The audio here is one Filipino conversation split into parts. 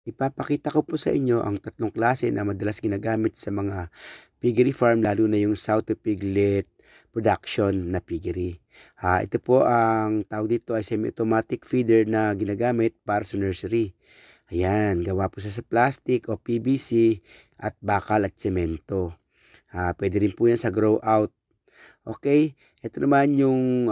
Ipapakita ko po sa inyo ang tatlong klase na madalas ginagamit sa mga piggery farm, lalo na yung sow to piglet production na piggery. Ito po ang tawag dito ay semi-automatic feeder na ginagamit para sa nursery. Ayan, gawa po siya sa plastic o PVC at bakal at semento. Pwede rin po yan sa grow out. Okay, ito naman yung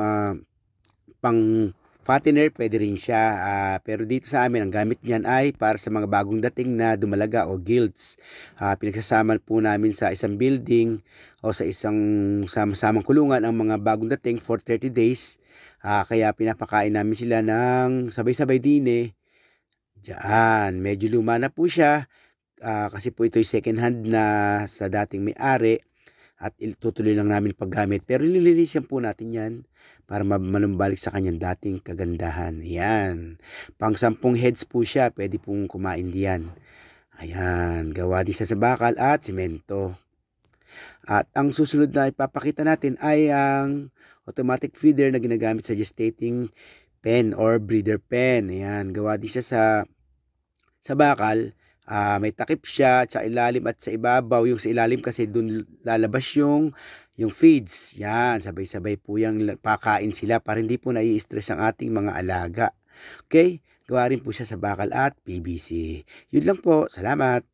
pang fattener, pwede rin siya. Pero dito sa amin, ang gamit niyan ay para sa mga bagong dating na dumalaga o gilts. Pinagsasama po namin sa isang building o sa isang sama-samang kulungan ang mga bagong dating for 30 days. Kaya pinapakain namin sila ng sabay-sabay din eh. Diyan, medyo luma na po siya kasi po ito'y second hand na sa dating may-ari at tutuloy lang namin paggamit. Pero nililinisan po natin yan para manumbalik sa kanyang dating kagandahan. Ayan. Pang 10 heads po siya. Pwede pong kumain diyan. Ayan. Gawa din siya sa bakal at simento. At ang susunod na ipapakita natin ay ang automatic feeder na ginagamit sa gestating pen or breeder pen. Ayan. Gawa din siya sa bakal. May takip siya sa ilalim at sa ibabaw. Yung sa ilalim kasi dun lalabas yung feeds. Yan, sabay-sabay po yung pakain sila para hindi po nai-stress ang ating mga alaga. Okay? Gawa rin po siya sa bakal at PVC. Yun lang po. Salamat.